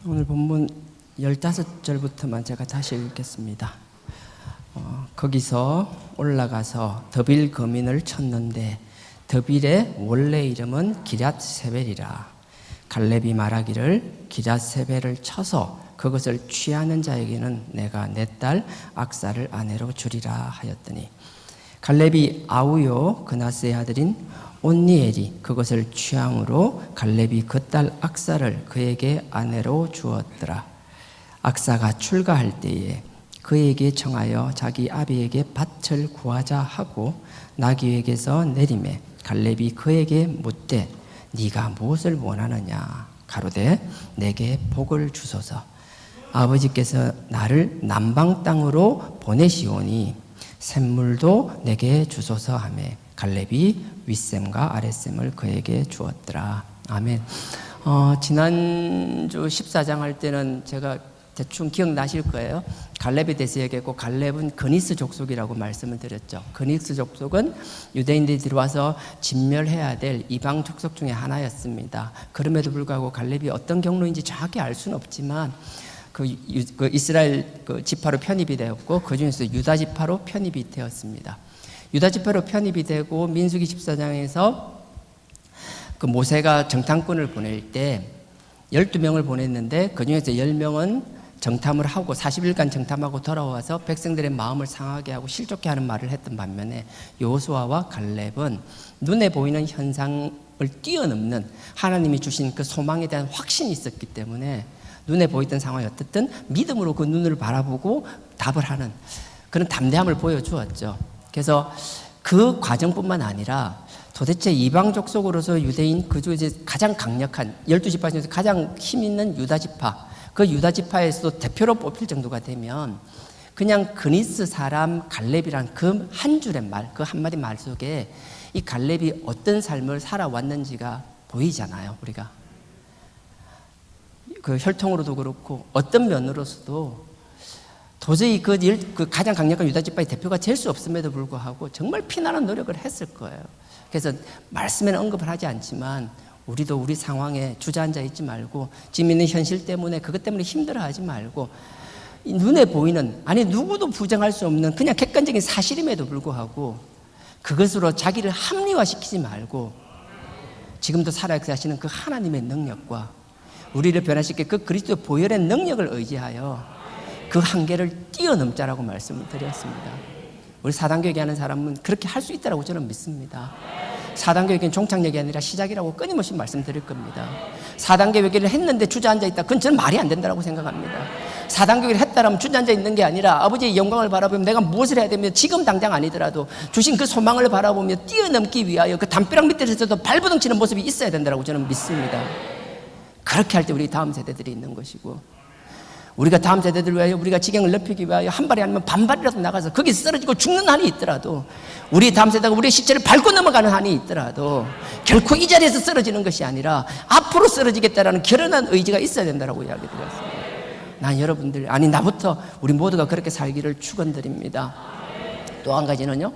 오늘 본문 15절부터만 제가 다시 읽겠습니다. 거기서 올라가서 더빌 거민을 쳤는데 더빌의 원래 이름은 기럇세벨이라. 갈렙이 말하기를 기럇세벨을 쳐서 그것을 취하는 자에게는 내가 내 딸 악사를 아내로 주리라 하였더니 갈렙이 아우요 그나스의 아들인 온니엘이 그것을 취함으로 갈렙이 그 딸 악사를 그에게 아내로 주었더라. 악사가 출가할 때에 그에게 청하여 자기 아비에게 밭을 구하자 하고 나귀에게서 내리매 갈렙이 그에게 묻되 네가 무엇을 원하느냐 가로되 내게 복을 주소서. 아버지께서 나를 남방 땅으로 보내시오니 샘물도 내게 주소서 하매 갈렙이 윗샘과 아랫샘을 그에게 주었더라. 아멘. 지난주 14장 할 때는 제가 대충 기억나실 거예요. 갈렙에 대해서 얘기했고 갈렙은 그니스 족속이라고 말씀을 드렸죠. 그니스 족속은 유대인들이 들어와서 진멸해야 될 이방 족속 중에 하나였습니다. 그럼에도 불구하고 갈렙이 어떤 경로인지 정확히 알 수는 없지만 그 이스라엘 지파로 편입이 되었고 그 중에서 유다 지파로 편입이 되었습니다. 유다 지파로 편입이 되고 민수기 14장에서 그 모세가 정탐꾼을 보낼 때 12명을 보냈는데 그 중에서 10명은 정탐을 하고 40일간 정탐하고 돌아와서 백성들의 마음을 상하게 하고 실족해 하는 말을 했던 반면에 여호수아와 갈렙은 눈에 보이는 현상을 뛰어넘는 하나님이 주신 그 소망에 대한 확신이 있었기 때문에 눈에 보이던 상황이 어떻든 믿음으로 그 눈을 바라보고 답을 하는 그런 담대함을 보여주었죠. 그래서 그 과정뿐만 아니라 도대체 이방 족속으로서 유대인 그 중에 가장 강력한 12지파 중에서 가장 힘 있는 유다 지파, 그 유다 지파에서도 대표로 뽑힐 정도가 되면 그냥 그니스 사람 갈렙이란 그 한 줄의 말, 그 한마디 말 속에 이 갈렙이 어떤 삶을 살아왔는지가 보이잖아요. 우리가 그 혈통으로도 그렇고 어떤 면으로서도 도저히 그 가장 강력한 유다 지파의 대표가 될 수 없음에도 불구하고 정말 피나는 노력을 했을 거예요. 그래서 말씀에는 언급을 하지 않지만 우리도 우리 상황에 주저앉아 있지 말고 지금 있는 현실 때문에 그것 때문에 힘들어하지 말고 눈에 보이는 아니 누구도 부정할 수 없는 그냥 객관적인 사실임에도 불구하고 그것으로 자기를 합리화시키지 말고 지금도 살아계시는 그 하나님의 능력과 우리를 변화시킬 그 그리스도의 보혈의 능력을 의지하여 그 한계를 뛰어넘자라고 말씀을 드렸습니다. 우리 사단교회 하는 사람은 그렇게 할 수 있다고 저는 믿습니다. 사단교회는 종착역이 아니라 시작이라고 끊임없이 말씀드릴 겁니다. 사단교회를 했는데 주저앉아 있다. 그건 저는 말이 안 된다고 생각합니다. 사단교회를 했다라면 주저앉아 있는 게 아니라 아버지의 영광을 바라보며 내가 무엇을 해야 되며 지금 당장 아니더라도 주신 그 소망을 바라보며 뛰어넘기 위하여 그 담벼락 밑에서도 발버둥 치는 모습이 있어야 된다고 저는 믿습니다. 그렇게 할 때 우리 다음 세대들이 있는 것이고 우리가 다음 세대들을 위하여 우리가 지경을 넓히기 위하여 한 발이 아니면 반발이라도 나가서 거기서 쓰러지고 죽는 한이 있더라도 우리 다음 세대가 우리의 시체를 밟고 넘어가는 한이 있더라도 결코 이 자리에서 쓰러지는 것이 아니라 앞으로 쓰러지겠다라는 결연한 의지가 있어야 된다고 이야기드렸습니다. 난 여러분들 아니 나부터 우리 모두가 그렇게 살기를 축원드립니다. 또 한 가지는요,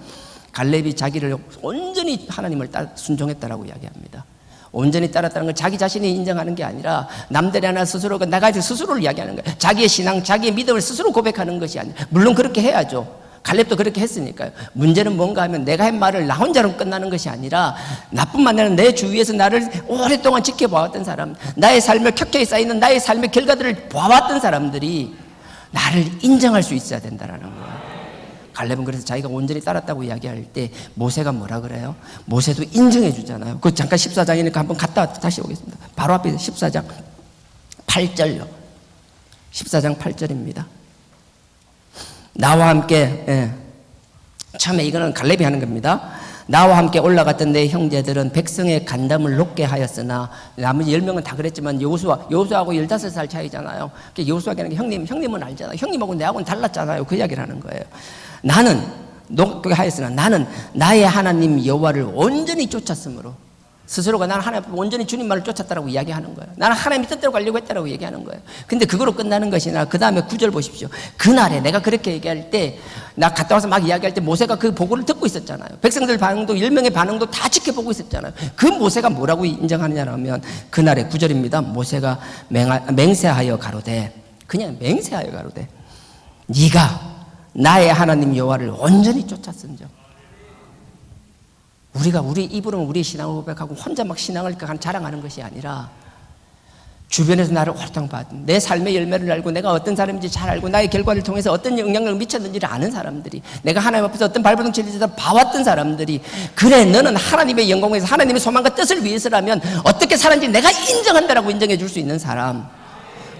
갈렙이 자기를 온전히 하나님을 순종했다라고 이야기합니다. 온전히 따랐다는 건 자기 자신이 인정하는 게 아니라 남들이 하나 스스로가 나가 스스로를 이야기하는 거예요. 자기의 신앙, 자기의 믿음을 스스로 고백하는 것이 아니라 물론 그렇게 해야죠. 갈렙도 그렇게 했으니까요. 문제는 뭔가 하면 내가 한 말을 나 혼자로 끝나는 것이 아니라 나뿐만 아니라 내 주위에서 나를 오랫동안 지켜봐왔던 사람, 나의 삶에 켜켜이 쌓이는 나의 삶의 결과들을 봐왔던 사람들이 나를 인정할 수 있어야 된다는 거예요. 갈렙은 그래서 자기가 온전히 따랐다고 이야기할 때 모세가 뭐라 그래요? 모세도 인정해 주잖아요. 그 잠깐 14장이니까 한번 갔다 와서 다시 오겠습니다. 바로 앞에 14장 8절요. 14장 8절입니다. 나와 함께 처음에 이거는 갈렙이 하는 겁니다. 나와 함께 올라갔던 내 형제들은 백성의 간담을 높게 하였으나 나머지 10명은 다 그랬지만 여호수아하고 15살 차이잖아요. 여호수아가 형님은 알잖아요. 형님하고 내하고는 달랐잖아요. 그 이야기를 하는 거예요. 나는 높게 하였으나 나는 나의 하나님 여호와를 온전히 쫓았으므로 스스로가 나는 하나님 앞에 온전히 주님 말을 쫓았다라고 이야기하는 거예요. 나는 하나님의 뜻대로 가려고 했다라고 얘기하는 거예요. 근데 그거로 끝나는 것이 아니라 그 다음에 9절 보십시오. 그날에 내가 그렇게 얘기할 때, 나 갔다 와서 막 이야기할 때 모세가 그 보고를 듣고 있었잖아요. 백성들 반응도 10명의 반응도 다 지켜보고 있었잖아요. 그 모세가 뭐라고 인정하느냐면 그날에 9절입니다. 모세가 맹세하여 가로되, 그냥 맹세하여 가로되, 네가 나의 하나님 여호와를 온전히 쫓았은즉. 우리가 우리 입으로는 우리의 신앙을 고백하고 혼자 막 신앙을 자랑하는 것이 아니라 주변에서 나를 옳당 받은, 내 삶의 열매를 알고 내가 어떤 사람인지 잘 알고 나의 결과를 통해서 어떤 영향력을 미쳤는지를 아는 사람들이, 내가 하나님 앞에서 어떤 발버둥치를 봐왔던 사람들이, 그래 너는 하나님의 영광에서 하나님의 소망과 뜻을 위해서라면 어떻게 살았는지 내가 인정한다라고 인정해 줄 수 있는 사람,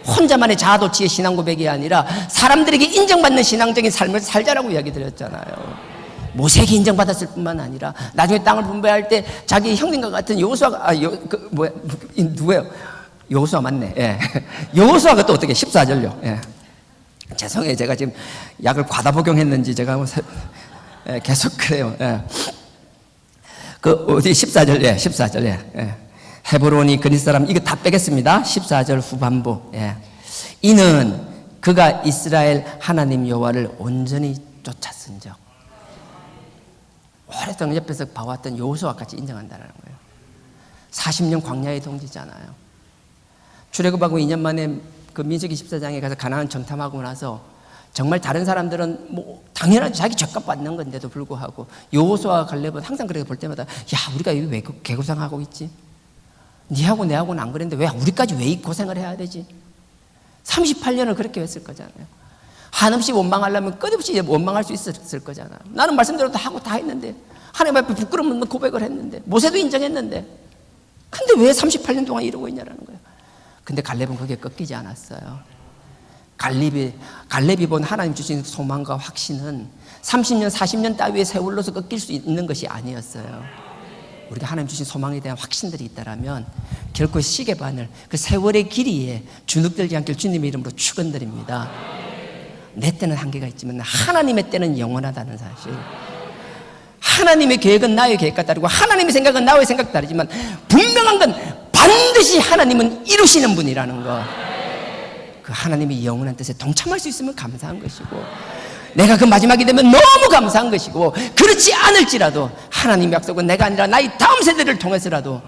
혼자만의 자아도취의 신앙 고백이 아니라 사람들에게 인정받는 신앙적인 삶을 살자라고 이야기 드렸잖아요. 모세에게 인정받았을 뿐만 아니라 나중에 땅을 분배할 때 자기 형님과 같은 여호수아가, 누구예요? 여호수아 맞네. 예. 여호수아가 또 어떻게 14절요. 예. 죄송해요. 제가 지금 약을 과다 복용했는지 제가 예, 계속 그래요. 예. 그 어디 14절, 예, 14절, 예. 헤브론이 그릿 사람, 이거 다 빼겠습니다. 14절 후반부. 예. 이는 그가 이스라엘 하나님 여호와를 온전히 쫓았은즉. 오랫동안 옆에서 봐왔던 여호수아 같이 인정한다는 거예요. 40년 광야의 동지잖아요. 출애굽하고 2년 만에 그 민수기 14장에 가서 가나안 정탐하고 나서 정말 다른 사람들은 뭐 당연하지 자기 죄값 받는 건데도 불구하고 여호수아와 갈렙은 항상 그렇게 볼 때마다, 야 우리가 왜 개고생하고 있지? 니하고 내하고는 안 그랬는데 왜 우리까지 왜 이 고생을 해야 되지? 38년을 그렇게 했을 거잖아요. 한없이 원망하려면 끝없이 원망할 수 있었을 거잖아. 나는 말씀대로 다 하고 다 했는데, 하나님 앞에 부끄러운 고백을 했는데, 모세도 인정했는데, 근데 왜 38년 동안 이러고 있냐라는 거예요. 근데 갈렙은 거기에 꺾이지 않았어요. 갈렙이 본 하나님 주신 소망과 확신은 30년 40년 따위의 세월로서 꺾일 수 있는 것이 아니었어요. 우리가 하나님 주신 소망에 대한 확신들이 있다라면 결코 시계바늘, 그 세월의 길이에 주눅들지 않길 주님의 이름으로 축원드립니다. 내 때는 한계가 있지만 하나님의 때는 영원하다는 사실. 하나님의 계획은 나의 계획과 다르고 하나님의 생각은 나의 생각과 다르지만 분명한 건 반드시 하나님은 이루시는 분이라는 거. 그 하나님의 영원한 뜻에 동참할 수 있으면 감사한 것이고, 내가 그 마지막이 되면 너무 감사한 것이고, 그렇지 않을지라도 하나님의 약속은 내가 아니라 나의 다음 세대를 통해서라도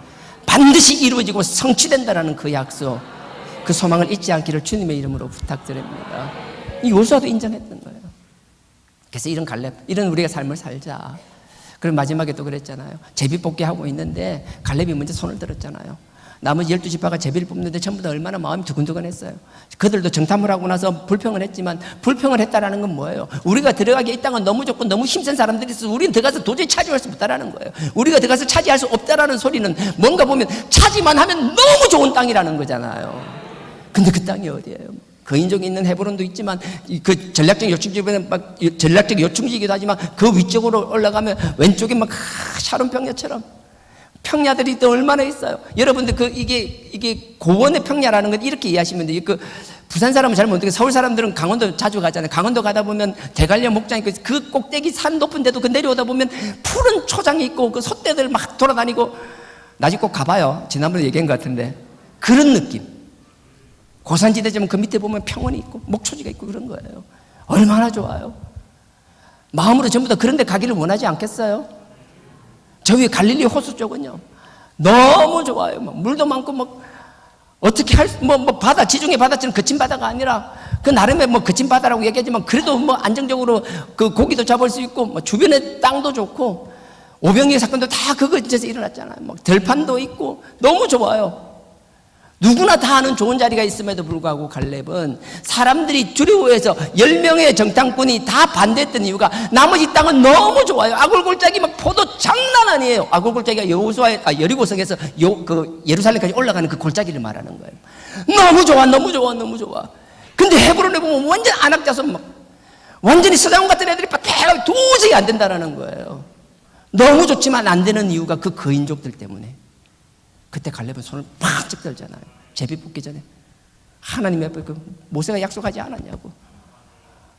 반드시 이루어지고 성취된다라는 그 약속, 그 소망을 잊지 않기를 주님의 이름으로 부탁드립니다. 이 여호수아도 인정했던 거예요. 그래서 이런 갈렙, 이런 우리가 삶을 살자. 그리고 마지막에 또 그랬잖아요. 제비뽑기 하고 있는데 갈렙이 먼저 손을 들었잖아요. 나머지 12지파가 제비를 뽑는데 전부 다 얼마나 마음이 두근두근했어요. 그들도 정탐을 하고 나서 불평을 했지만, 불평을 했다라는 건 뭐예요? 우리가 들어가기에 이 땅은 너무 좋고 너무 힘센 사람들이 있어서 우리는 들어가서 도저히 차지할 수 없다라는 거예요. 우리가 들어가서 차지할 수 없다라는 소리는 뭔가 보면 차지만 하면 너무 좋은 땅이라는 거잖아요. 근데 그 땅이 어디예요? 거인족이 있는 헤브론도 있지만, 그 전략적 요충지이기도 하지만 그 위쪽으로 올라가면 왼쪽에 막 샤론 평야처럼 평야들이 또 얼마나 있어요. 여러분들 이게 고원의 평야라는 건 이렇게 이해하시면 돼요. 그 부산 사람은 잘 모르겠는데 서울 사람들은 강원도 자주 가잖아요. 강원도 가다 보면 대관령 목장이 있고 그 꼭대기 산 높은 데도 그 내려오다 보면 푸른 초장이 있고 그 솥대들 막 돌아다니고, 나중에 꼭 가봐요. 지난번에 얘기한 것 같은데 그런 느낌. 고산지대지만 그 밑에 보면 평원이 있고 목초지가 있고 그런 거예요. 얼마나 좋아요. 마음으로 전부 다 그런 데 가기를 원하지 않겠어요? 저 위에 갈릴리 호수 쪽은요 너무 좋아요. 막 물도 많고 막 어떻게 바다, 지중해 바다처럼 거친 바다가 아니라 그 나름의 거친 바다라고 얘기하지만 그래도 안정적으로 그 고기도 잡을 수 있고 주변에 땅도 좋고, 오병이어 사건도 다 그거에서 일어났잖아요. 들판도 있고 너무 좋아요. 누구나 다 아는 좋은 자리가 있음에도 불구하고 갈렙은 사람들이 두려워해서 10명의 정탐꾼이 다 반대했던 이유가 나머지 땅은 너무 좋아요. 아골골짜기 포도 장난 아니에요. 아골골짜기가 여리고성에서 예루살렘까지 올라가는 그 골짜기를 말하는 거예요. 너무 좋아, 너무 좋아, 너무 좋아. 근데 헤브론에 보면 완전 안악자손 완전히 서장훈 같은 애들이 도저히 안 된다는 거예요. 너무 좋지만 안 되는 이유가 그 거인족들 때문에. 그때 갈렙은 손을 팍 들잖아요. 제비 뽑기 전에 하나님 앞에 모세가 약속하지 않았냐고.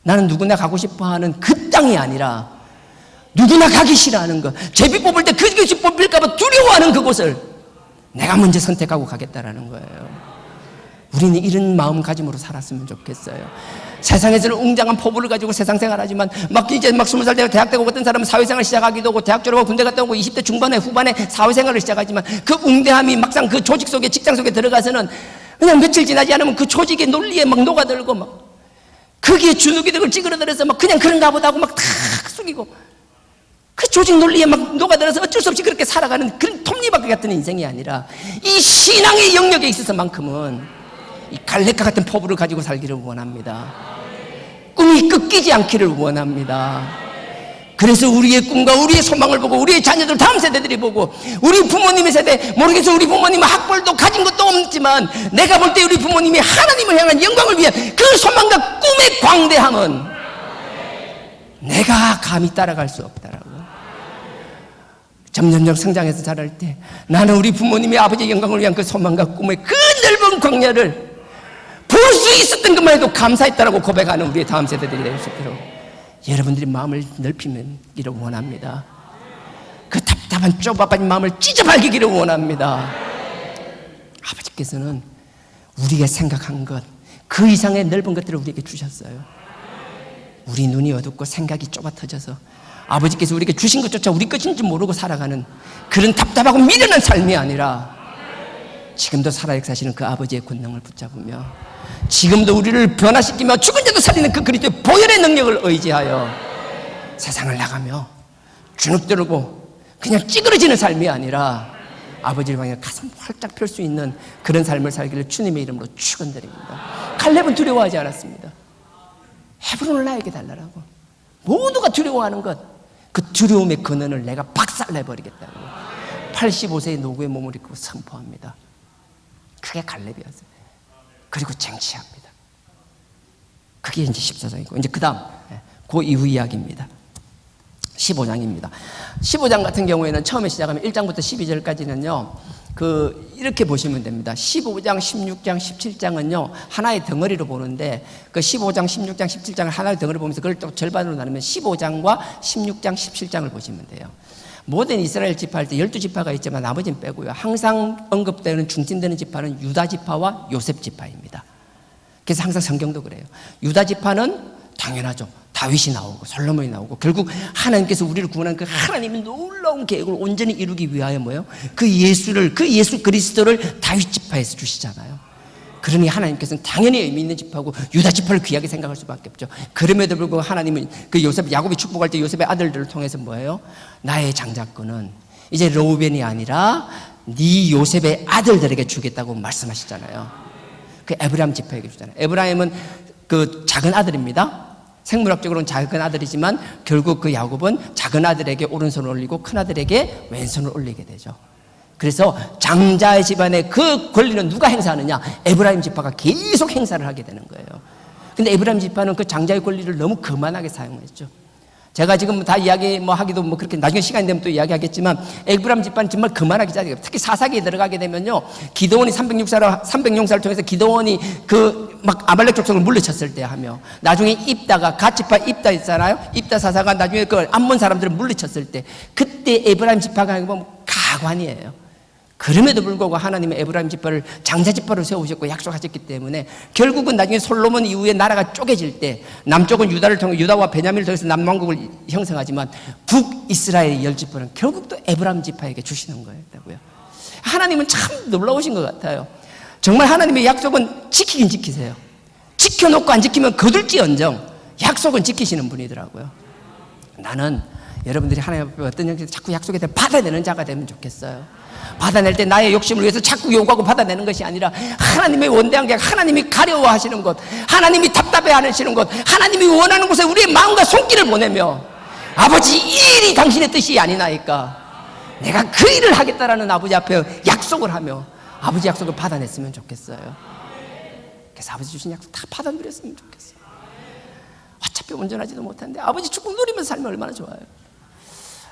나는 누구나 가고 싶어하는 그 땅이 아니라 누구나 가기 싫어하는 거, 제비 뽑을 때 그것이 뽑힐까 봐 두려워하는 그곳을 내가 먼저 선택하고 가겠다라는 거예요. 우리는 이런 마음가짐으로 살았으면 좋겠어요. 세상에서는 웅장한 포부를 가지고 세상 생활하지만 이제 20살 되고 대학 되고 어떤 사람은 사회생활 시작하기도 하고 대학 졸업하고 군대 갔다 오고 20대 중반에 후반에 사회생활을 시작하지만 그 웅대함이 막상 그 조직 속에 직장 속에 들어가서는 그냥 며칠 지나지 않으면 그 조직의 논리에 막 녹아들고 막 거기에 주눅이들을 찌그러들어서 막 그냥 그런가 보다 하고 막 탁 숙이고 그 조직 논리에 막 녹아들어서 어쩔 수 없이 그렇게 살아가는 그런 톱니바퀴 같은 인생이 아니라 이 신앙의 영역에 있어서만큼은 이 갈렙과 같은 포부를 가지고 살기를 원합니다. 꿈이 꺾이지 않기를 원합니다. 그래서 우리의 꿈과 우리의 소망을 보고 우리의 자녀들 다음 세대들이 보고 우리 부모님의 세대 모르겠어 우리 부모님은 학벌도 가진 것도 없지만 내가 볼 때 우리 부모님이 하나님을 향한 영광을 위한 그 소망과 꿈의 광대함은 내가 감히 따라갈 수 없다라고. 점점점 성장해서 자랄 때 나는 우리 부모님의 아버지의 영광을 위한 그 소망과 꿈의 그 넓은 광야를 볼 수 있었던 것만 해도 감사했다라고 고백하는 우리의 다음 세대들이 될 수 있도록 여러분들이 마음을 넓히기를 원합니다. 그 답답한 좁아빠진 마음을 찢어발기기를 원합니다. 아버지께서는 우리가 생각한 것 그 이상의 넓은 것들을 우리에게 주셨어요. 우리 눈이 어둡고 생각이 좁아 터져서 아버지께서 우리에게 주신 것조차 우리 것인지 모르고 살아가는 그런 답답하고 미련한 삶이 아니라 지금도 살아역사시는 그 아버지의 권능을 붙잡으며 지금도 우리를 변화시키며 죽은 자도 살리는 그 그리스도의 보혈의 능력을 의지하여 세상을 나가며 주눅들고 그냥 찌그러지는 삶이 아니라 아버지를 향해 가슴 활짝 펼 수 있는 그런 삶을 살기를 주님의 이름으로 축원드립니다. 갈렙은 두려워하지 않았습니다. 헤브론을 나에게 달라라고. 모두가 두려워하는 것, 그 두려움의 근원을 내가 박살내버리겠다고 85세의 노구의 몸을 입고 선포합니다. 그게 갈렙이었어요. 그리고 쟁취합니다. 그게 이제 14장이고 이제 그 다음 그 이후 이야기입니다. 15장입니다. 15장 같은 경우에는 처음에 시작하면 1장부터 12절까지는요 이렇게 보시면 됩니다. 15장, 16장, 17장은요 하나의 덩어리로 보는데 그 15장, 16장, 17장을 하나의 덩어리로 보면서 그걸 또 절반으로 나누면 15장과 16장, 17장을 보시면 돼요. 모든 이스라엘 지파할 때 12지파가 있지만 나머지는 빼고요. 항상 언급되는 중심되는 지파는 유다 지파와 요셉 지파입니다. 그래서 항상 성경도 그래요. 유다 지파는 당연하죠. 다윗이 나오고 솔로몬이 나오고 결국 하나님께서 우리를 구원한 그 하나님의 놀라운 계획을 온전히 이루기 위하여 뭐예요? 그 예수 그리스도를 다윗 지파에서 주시잖아요. 그러니 하나님께서는 당연히 의미 있는 지파고 유다 지파를 귀하게 생각할 수밖에 없죠. 그럼에도 불구하고 하나님은 그 야곱이 축복할 때 요셉의 아들들을 통해서 뭐예요? 나의 장자권은 이제 르우벤이 아니라 네 요셉의 아들들에게 주겠다고 말씀하시잖아요. 그 에브라임 지파에게 주잖아요. 에브라임은 그 작은 아들입니다. 생물학적으로는 작은 아들이지만 결국 그 야곱은 작은 아들에게 오른손을 올리고 큰 아들에게 왼손을 올리게 되죠. 그래서 장자의 집안의 그 권리는 누가 행사하느냐? 에브라임 지파가 계속 행사를 하게 되는 거예요. 근데 에브라임 지파는 그 장자의 권리를 너무 거만하게 사용했죠. 제가 지금 다 이야기 하기도 그렇게 나중에 시간이 되면 또 이야기하겠지만 에브라임 집안은 정말 거만하게 짜요. 특히 사사기에 들어가게 되면요. 기드온이 300용사를 통해서 기드온이 막 아말렉 족속을 물리쳤을 때 하며 나중에 입다가 갓지파 입다 있잖아요. 입다 사사가 나중에 그 암몬 사람들을 물리쳤을 때 그때 에브라임 지파가 보면 가관이에요. 그럼에도 불구하고 하나님은 에브라임 지파를 장자 지파로 세우셨고 약속하셨기 때문에 결국은 나중에 솔로몬 이후에 나라가 쪼개질 때 남쪽은 유다와 베냐민을 통해서 남왕국을 형성하지만 북이스라엘의 10지파는 결국 또 에브라임 지파에게 주시는 거였다고요. 하나님은 참 놀라우신 것 같아요. 정말 하나님의 약속은 지키긴 지키세요. 지켜놓고 안 지키면 거둘지언정 약속은 지키시는 분이더라고요. 나는 여러분들이 하나님 앞에 어떤 형식으로 자꾸 약속에 대해 받아내는 자가 되면 좋겠어요. 받아낼 때 나의 욕심을 위해서 자꾸 요구하고 받아내는 것이 아니라 하나님의 원대한 계획, 하나님이 가려워하시는 것, 하나님이 답답해하시는 것, 하나님이 원하는 곳에 우리의 마음과 손길을 보내며 아버지 이 일이 당신의 뜻이 아니나이까 내가 그 일을 하겠다라는 아버지 앞에 약속을 하며 아버지 약속을 받아냈으면 좋겠어요. 그래서 아버지 주신 약속 다 받아들였으면 좋겠어요. 어차피 온전하지도 못한데 아버지 축복 누리면서 살면 얼마나 좋아요.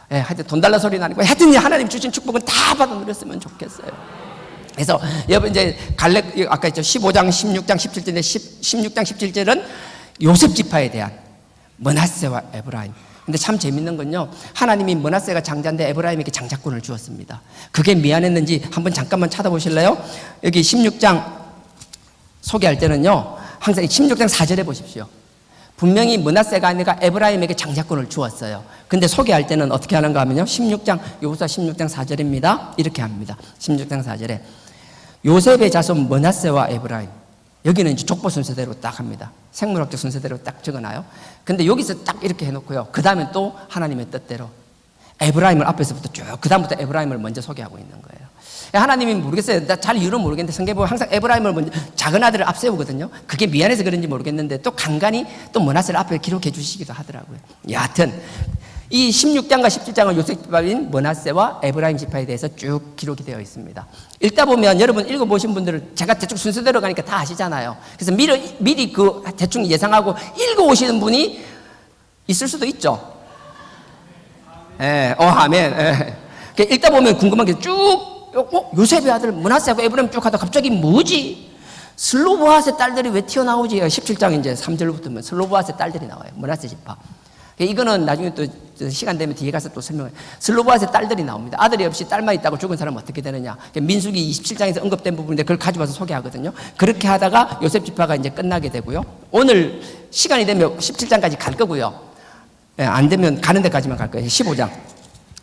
하여튼 돈 달라 소리는 아니고 하여튼 하나님 주신 축복은 다 받아 누렸으면 좋겠어요. 그래서 여러분 이제 갈렙 아까 했죠. 15장, 16장, 17절인데 16장, 17절은 요셉 지파에 대한 므낫세와 에브라임 근데 참 재밌는 건요, 하나님이 므낫세가 장자인데 에브라임에게 장자권을 주었습니다. 그게 미안했는지 한번 잠깐만 찾아보실래요? 여기 16장 소개할 때는요, 항상 16장 4절에 보십시오. 분명히 므낫세가 아니라 에브라임에게 장자권을 주었어요. 근데 소개할 때는 어떻게 하는가 하면요, 여호수아 16장 4절입니다. 이렇게 합니다. 16장 4절에 요셉의 자손 므낫세와 에브라임, 여기는 이제 족보 순서대로 딱 합니다. 생물학적 순서대로 딱 적어놔요. 근데 여기서 딱 이렇게 해놓고요, 그 다음에 또 하나님의 뜻대로 에브라임을 앞에서부터 쭉, 그 다음부터 에브라임을 먼저 소개하고 있는 거예요. 하나님이 모르겠어요. 나 잘 이유는 모르겠는데 성경에 보면 항상 에브라임을 먼저, 작은 아들을 앞세우거든요. 그게 미안해서 그런지 모르겠는데 또 간간히 또 므낫세를 앞에 기록해 주시기도 하더라고요. 여하튼 이 16장과 17장은 요셉 지파인 므낫세와 에브라임 지파에 대해서 쭉 기록이 되어 있습니다. 읽다 보면 여러분 읽어보신 분들은 제가 대충 순서대로 가니까 다 아시잖아요. 그래서 미리 그 대충 예상하고 읽어오시는 분이 있을 수도 있죠. 예, 아멘. 예. 읽다 보면 궁금한 게 쭉, 요셉의 아들 므낫세하고 에브라임 쭉 하다 갑자기 뭐지? 슬로보앗의 딸들이 왜 튀어나오지? 17장 이제 3절부터면 슬로보앗의 딸들이 나와요. 므낫세 지파. 이거는 나중에 또 시간 되면 뒤에 가서 또 설명해요. 슬로보앗의 딸들이 나옵니다. 아들이 없이 딸만 있다고 죽은 사람은 어떻게 되느냐? 민수기 27장에서 언급된 부분인데 그걸 가져와서 소개하거든요. 그렇게 하다가 요셉 지파가 이제 끝나게 되고요. 오늘 시간이 되면 17장까지 갈 거고요. 예, 안 되면 가는 데까지만 갈 거예요. 15장.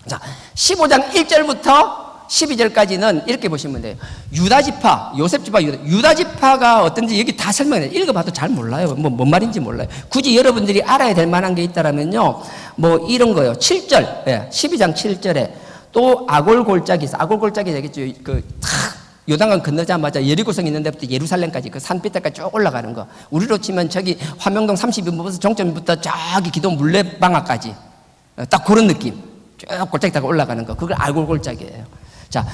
자, 15장 1절부터 12절까지는 이렇게 보시면 돼요. 유다지파, 요셉지파, 유다지파가 어떤지 여기 다 설명해요. 읽어봐도 잘 몰라요. 뭔 말인지 몰라요. 굳이 여러분들이 알아야 될 만한 게 있다라면요, 뭐 이런 거요. 7절, 예, 12장 7절에 또 아골골짜기 있어. 아골골짜기 되겠죠. 요단강 건너자마자 여리고성 있는 데부터 예루살렘까지 그 산빛대까지 쭉 올라가는 거. 우리로 치면 저기 화명동 32번부터 정점부터 저기 기도 물레방아까지 딱 그런 느낌. 쭉 골짜기 타고 올라가는 거. 그걸 아골골짜기예요. 자,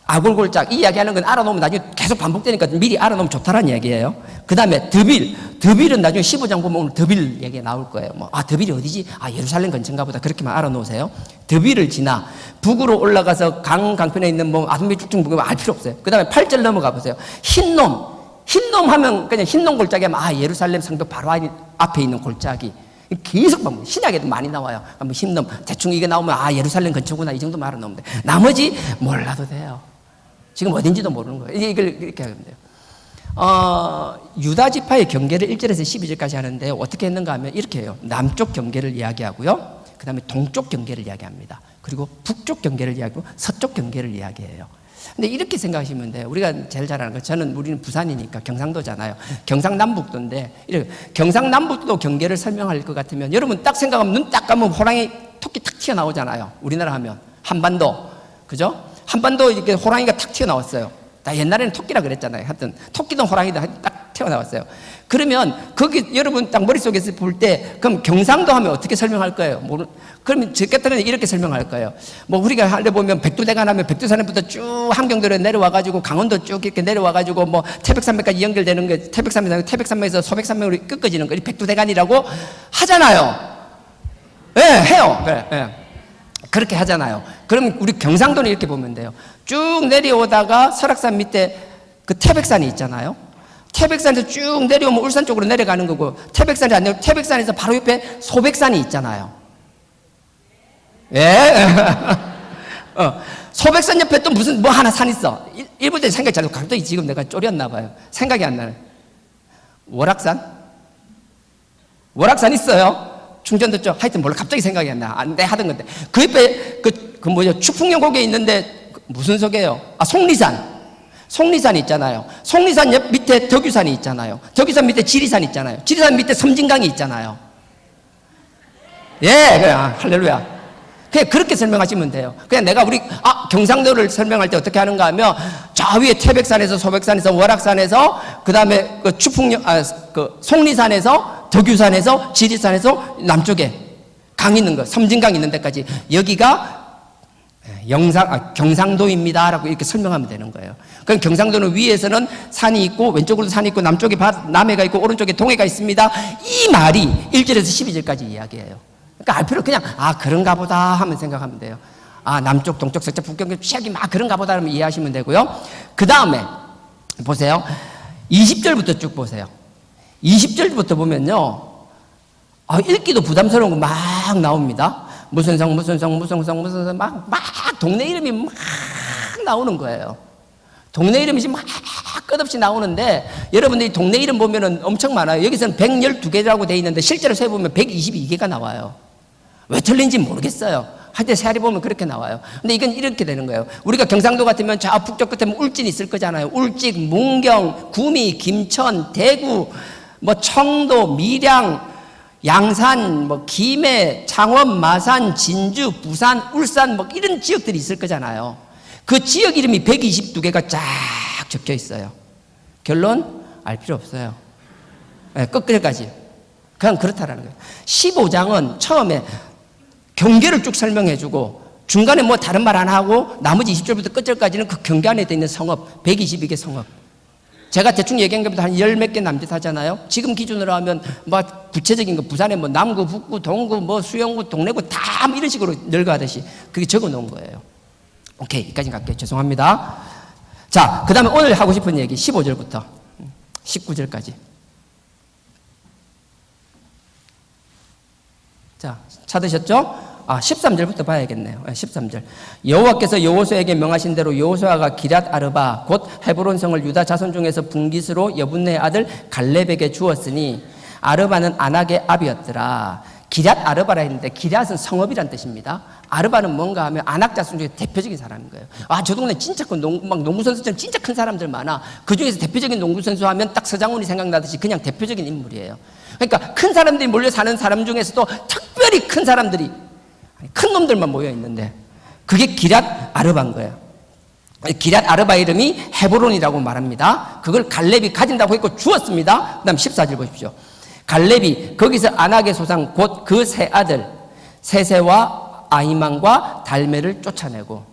아골골짝 이 이야기하는 건 알아놓으면 나중에 계속 반복되니까 미리 알아놓으면 좋다라는 얘기예요. 그 다음에 드빌은 나중에 15장 보면 오늘 드빌 얘기가 나올 거예요. 드빌이 어디지? 예루살렘 근처인가 보다. 그렇게만 알아놓으세요. 드빌을 지나 북으로 올라가서 강편에 있는 아둠비 쭉쭉 보면 알 필요 없어요. 그 다음에 8절 넘어가 보세요. 흰놈 하면 그냥 흰놈 골짜기 하면 예루살렘 성벽 바로 앞에 있는 골짜기. 계속 보면 신약에도 많이 나와요. 흰놈 대충 이게 나오면 예루살렘 근처구나 이 정도만 알아놓으면 돼요. 나머지 몰라도 돼요. 지금 어딘지도 모르는 거예요. 이걸 이렇게 하면 돼요. 유다 지파의 경계를 1절에서 12절까지 하는데 어떻게 했는가 하면 이렇게 해요. 남쪽 경계를 이야기하고요, 그 다음에 동쪽 경계를 이야기합니다. 그리고 북쪽 경계를 이야기하고 서쪽 경계를 이야기해요. 근데 이렇게 생각하시면 돼요. 우리가 제일 잘 아는 거, 우리는 부산이니까 경상도잖아요. 경상남북도인데, 이렇게 경상남북도 경계를 설명할 것 같으면 여러분 딱 생각하면 눈 딱 감으면 호랑이, 토끼 탁 튀어나오잖아요. 우리나라 하면 한반도, 그죠? 한반도 이렇게 호랑이가 탁 튀어나왔어요. 나 옛날에는 토끼라 그랬잖아요. 하여튼 토끼든 호랑이든 딱 튀어나왔어요. 그러면 거기 여러분 딱 머릿속에서 볼 때 그럼 경상도 하면 어떻게 설명할 거예요? 그러면 제 같은 경우는 이렇게 설명할 거예요. 우리가 할래 보면 백두대간 하면 백두산부터 쭉 함경도로 내려와가지고 강원도 쭉 이렇게 내려와가지고 태백산맥까지 연결되는 거, 태백산맥에서 소백산맥으로 꺾어지는 거, 백두대간이라고 하잖아요. 예, 해요. 그래, 예. 그렇게 하잖아요. 그럼 우리 경상도는 이렇게 보면 돼요. 쭉 내려오다가 설악산 밑에 그 태백산이 있잖아요. 태백산에서 쭉 내려오면 울산 쪽으로 내려가는 거고, 태백산이 안 내려, 태백산에서 바로 옆에 소백산이 있잖아요. 예. 소백산 옆에 또 무슨 하나 산 있어. 일본 때 생각이 잘 나고 갑자기 지금 내가 쫄였나 봐요. 생각이 안 나네. 월악산 있어요. 충전도 쪽 하여튼 몰라. 갑자기 생각이 안 나. 내 하던 건데. 그 옆에 추풍령 고개 있는데 무슨 속이에요? 속리산 있잖아요. 속리산 옆 밑에 덕유산이 있잖아요. 덕유산 밑에 지리산 있잖아요. 지리산 밑에 섬진강이 있잖아요. 예, 그래. 할렐루야. 그냥 그렇게 설명하시면 돼요. 그냥 내가 경상도를 설명할 때 어떻게 하는가 하면 저 위에 태백산에서 소백산에서 월악산에서 그 다음에 속리산에서 덕유산에서 지리산에서 남쪽에 강 있는 거, 섬진강 있는 데까지 여기가 경상도입니다라고 이렇게 설명하면 되는 거예요. 그럼 경상도는 위에서는 산이 있고 왼쪽으로도 산이 있고 남쪽에 남해가 있고 오른쪽에 동해가 있습니다. 이 말이 1절에서 12절까지 이야기해요. 그러니까 알필요 그냥 그런가 보다 하면 생각하면 돼요. 남쪽, 동쪽, 서쪽, 북쪽, 시작이 그런가 보다 하면 이해하시면 되고요. 그 다음에 보세요. 20절부터 쭉 보세요. 20절부터 보면요, 읽기도 부담스러운 거 막 막 나옵니다. 무슨 성, 무슨 성, 무슨 성, 무슨 성, 막 동네 이름이 막 나오는 거예요. 동네 이름이 지금 막 끝없이 나오는데, 여러분들이 동네 이름 보면은 엄청 많아요. 여기서는 112개라고 돼 있는데, 실제로 세보면 122개가 나와요. 왜 틀린지 모르겠어요. 하여튼 세알이 보면 그렇게 나와요. 근데 이건 이렇게 되는 거예요. 우리가 경상도 같으면 저 북쪽 끝에 울진 있을 거잖아요. 울직, 문경, 구미, 김천, 대구, 뭐 청도, 밀양, 양산, 뭐 김해, 창원, 마산, 진주, 부산, 울산, 뭐 이런 지역들이 있을 거잖아요. 그 지역 이름이 122개가 쫙 적혀 있어요. 결론 알 필요 없어요. 네, 끝까지 그냥 그렇다라는 거예요. 15장은 처음에 경계를 쭉 설명해주고 중간에 뭐 다른 말 안 하고 나머지 20절부터 끝절까지는 그 경계 안에 있는 성읍 122개 성읍. 제가 대충 얘기한 것보다 한 10몇 개 남짓하잖아요. 지금 기준으로 하면 뭐 구체적인 거 부산에 뭐 남구, 북구, 동구, 뭐 수영구, 동래구 다 뭐 이런 식으로 늙어가듯이 그게 적어 놓은 거예요. 오케이, 여기까지 갈게요. 죄송합니다. 자, 그 다음에 오늘 하고 싶은 얘기 15절부터 19절까지. 자, 찾으셨죠? 13절부터 봐야겠네요. 13절. 여호와께서 여호수아에게 명하신 대로 여호수아가 기럇 아르바 곧 헤브론 성을 유다 자손 중에서 분깃으로 여분네의 아들 갈렙에게 주었으니 아르바는 아낙의 아비였더라. 기럇 아르바라 했는데 기럇은 성읍이란 뜻입니다. 아르바는 뭔가 하면 아낙 자손 중에 대표적인 사람인 거예요. 저 동네 진짜 큰 농구 선수처럼 진짜 큰 사람들 많아. 그 중에서 대표적인 농구 선수 하면 딱 서장훈이 생각나듯이 그냥 대표적인 인물이에요. 그러니까 큰 사람들이 몰려 사는 사람 중에서도 특별히 큰 사람들이 큰 놈들만 모여 있는데 그게 기럇 아르바인 거예요. 기럇 아르바 이름이 헤브론이라고 말합니다. 그걸 갈렙이 가진다고 했고 주었습니다. 그 다음 14절 보십시오. 갈렙이 거기서 아낙의 소상 곧 그 세 아들 세세와 아히만과 달메를 쫓아내고,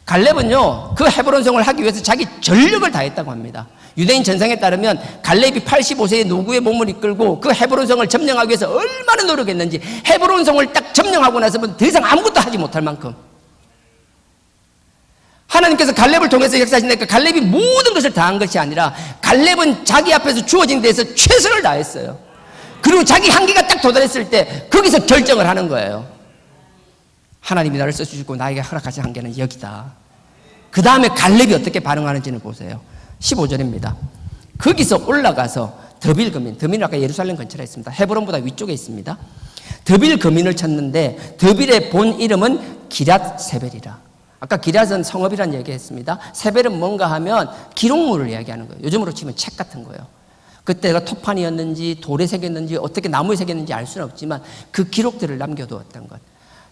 갈렙은요 그 헤브론 성을 하기 위해서 자기 전력을 다했다고 합니다. 유대인 전상에 따르면 갈렙이 85세의 노구의 몸을 이끌고 그 헤브론 성을 점령하기 위해서 얼마나 노력했는지, 헤브론 성을 딱 점령하고 나서는 더 이상 아무것도 하지 못할 만큼 하나님께서 갈렙을 통해서 역사하시니까 갈렙이 모든 것을 다한 것이 아니라 갈렙은 자기 앞에서 주어진 데에서 최선을 다했어요. 그리고 자기 한계가 딱 도달했을 때 거기서 결정을 하는 거예요. 하나님이 나를 써주시고 나에게 허락하신 한계는 여기다. 그 다음에 갈렙이 어떻게 반응하는지는 보세요. 15절입니다. 거기서 올라가서 더빌 거민, 더빌은 아까 예루살렘 근처에 있습니다. 헤브론보다 위쪽에 있습니다. 더빌 거민을 쳤는데 더빌의 본 이름은 기럇 세벨이라. 아까 기럇은 성읍이라는 얘기했습니다. 세벨은 뭔가 하면 기록물을 이야기하는 거예요. 요즘으로 치면 책 같은 거예요. 그때가 토판이었는지 돌에 새겼는지 어떻게 나무에 새겼는지 알 수는 없지만 그 기록들을 남겨두었던 것.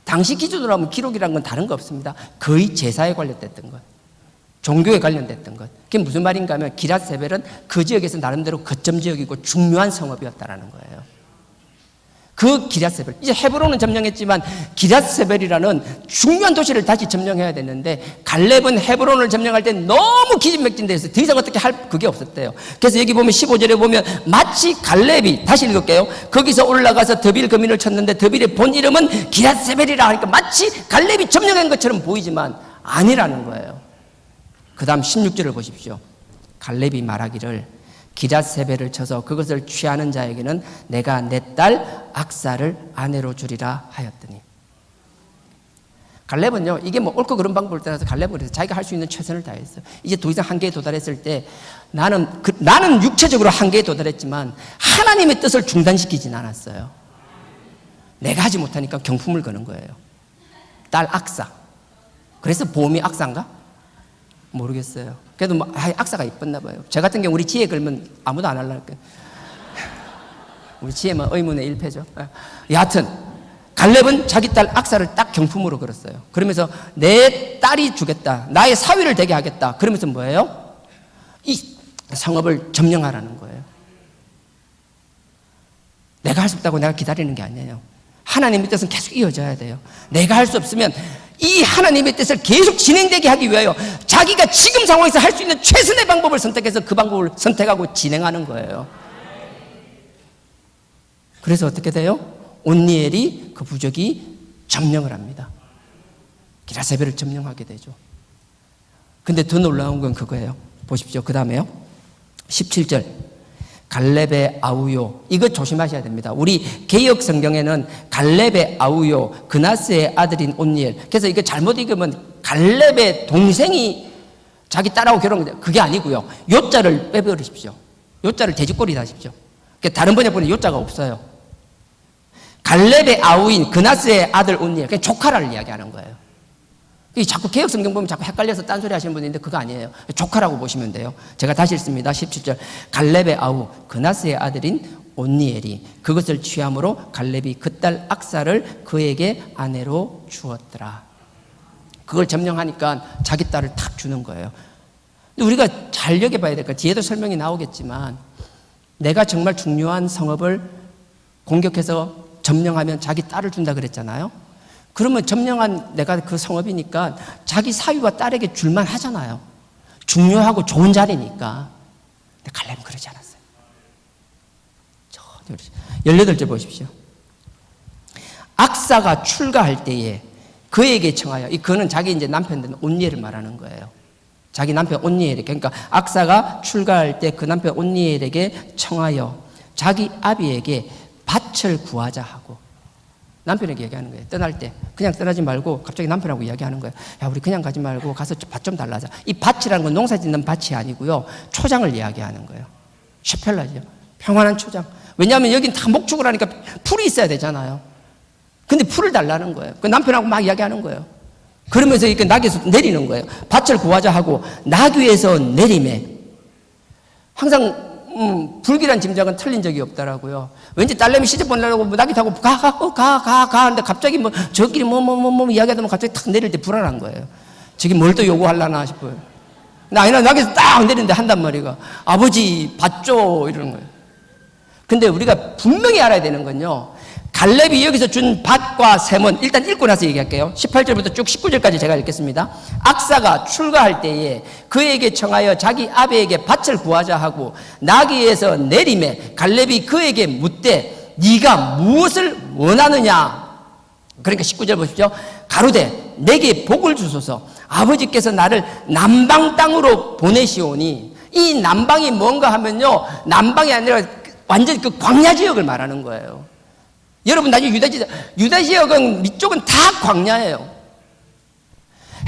당시 기준으로 하면 기록이라는 건 다른 거 없습니다. 거의 제사에 관련됐던 것, 종교에 관련됐던 것. 그게 무슨 말인가 하면 기럇 세벨은 그 지역에서 나름대로 거점 지역이고 중요한 성읍이었다라는 거예요. 그 기럇 세벨, 이제 헤브론은 점령했지만 기럇 세벨이라는 중요한 도시를 다시 점령해야 됐는데 갈렙은 헤브론을 점령할 때 너무 기진맥진돼서 더 이상 어떻게 할 그게 없었대요. 그래서 여기 보면 15절에 보면 마치 갈렙이, 다시 읽을게요. 거기서 올라가서 더빌 거민을 쳤는데 더빌의 본 이름은 기럇 세벨이라 하니까 마치 갈렙이 점령한 것처럼 보이지만 아니라는 거예요. 그 다음 16절을 보십시오. 갈렙이 말하기를 기럇 세벨을 쳐서 그것을 취하는 자에게는 내가 내 딸 악사를 아내로 주리라 하였더니. 갈렙은요 이게 뭐 옳고 그른 방법을 따라서 갈렙은 그래서 자기가 할 수 있는 최선을 다했어요. 이제 더 이상 한계에 도달했을 때 나는 육체적으로 한계에 도달했지만 하나님의 뜻을 중단시키진 않았어요. 내가 하지 못하니까 경품을 거는 거예요. 딸 악사. 그래서 보험이 악사인가? 모르겠어요. 그래도 뭐 악사가 이뻤나 봐요. 저 같은 경우 우리 지혜 걸면 아무도 안 하려니까. 우리 지혜만 의문의 일패죠. 여하튼 갈렙은 자기 딸 악사를 딱 경품으로 걸었어요. 그러면서 내 딸이 주겠다, 나의 사위를 되게 하겠다. 그러면서 뭐예요? 이 성읍을 점령하라는 거예요. 내가 할 수 없다고 내가 기다리는 게 아니에요. 하나님의 뜻은 계속 이어져야 돼요. 내가 할 수 없으면 이 하나님의 뜻을 계속 진행되게 하기 위하여 자기가 지금 상황에서 할 수 있는 최선의 방법을 선택해서 그 방법을 선택하고 진행하는 거예요. 그래서 어떻게 돼요? 온니엘이 그 부족이 점령을 합니다. 기럇 세벨을 점령하게 되죠. 근데 더 놀라운 건 그거예요. 보십시오. 그 다음에요 17절. 갈렙의 아우요. 이거 조심하셔야 됩니다. 우리 개역 성경에는 갈렙의 아우요, 그나스의 아들인 온니엘. 그래서 이거 잘못 읽으면 갈렙의 동생이 자기 딸하고 결혼한 그게 아니고요. 요자를 빼버리십시오. 요자를 돼지꼬리 하십시오. 다른 번역 보면 요자가 없어요. 갈렙의 아우인 그나스의 아들 온니엘. 그냥 조카를 이야기하는 거예요. 자꾸 개역 성경 보면 자꾸 헷갈려서 딴소리 하시는 분이 있는데 그거 아니에요. 조카라고 보시면 돼요. 제가 다시 읽습니다. 17절. 갈렙의 아우 그나스의 아들인 온니엘이 그것을 취함으로 갈렙이 그 딸 악사를 그에게 아내로 주었더라. 그걸 점령하니까 자기 딸을 탁 주는 거예요. 근데 우리가 잘 여겨봐야 될까? 뒤에도 설명이 나오겠지만 내가 정말 중요한 성읍을 공격해서 점령하면 자기 딸을 준다 그랬잖아요. 그러면 점령한 내가 그 성읍이니까 자기 사위와 딸에게 줄만 하잖아요. 중요하고 좋은 자리니까. 근데 갈렙은 그러지 않았어요. 18절 보십시오. 악사가 출가할 때에 그에게 청하여, 이 그는 자기 이제 남편 온니엘을 말하는 거예요. 자기 남편 온니엘에게. 그러니까 악사가 출가할 때 그 남편 온니엘에게 청하여 자기 아비에게 밭을 구하자 하고, 남편에게 얘기하는 거예요. 떠날 때 그냥 떠나지 말고 갑자기 남편하고 이야기하는 거예요. 야, 우리 그냥 가지 말고 가서 밭 좀 달라자. 이 밭이라는 건 농사 짓는 밭이 아니고요, 초장을 이야기하는 거예요. 셰펠라죠. 평안한 초장. 왜냐하면 여긴 다 목축을 하니까 풀이 있어야 되잖아요. 근데 풀을 달라는 거예요. 그 남편하고 막 이야기하는 거예요. 그러면서 이렇게 낙에서 내리는 거예요. 밭을 구하자 하고 낙 위에서 내림에. 항상 불길한 짐작은 틀린 적이 없더라고요. 왠지 딸내미 시집 보내려고 낙이 타고 가 하는데 갑자기 뭐 저끼리 뭐 이야기하다 보면 갑자기 탁 내릴 때 불안한 거예요. 저기 뭘 또 요구하려나 싶어요. 아니나 낙에서 딱 내리는데 한단 말이가 아버지 밭 줘 이러는 거예요. 근데 우리가 분명히 알아야 되는 건요, 갈렙이 여기서 준 밭과 셈은 일단 읽고 나서 얘기할게요. 18절부터 쭉 19절까지 제가 읽겠습니다. 악사가 출가할 때에 그에게 청하여 자기 아비에게 밭을 구하자 하고 나귀에서 내림에 갈렙이 그에게 묻되 네가 무엇을 원하느냐. 그러니까 19절 보십시오. 가로되 내게 복을 주소서. 아버지께서 나를 남방 땅으로 보내시오니. 이 남방이 뭔가 하면요, 남방이 아니라 완전히 그 광야 지역을 말하는 거예요. 여러분 나중에 유다 지역은 위쪽은 다 광야예요.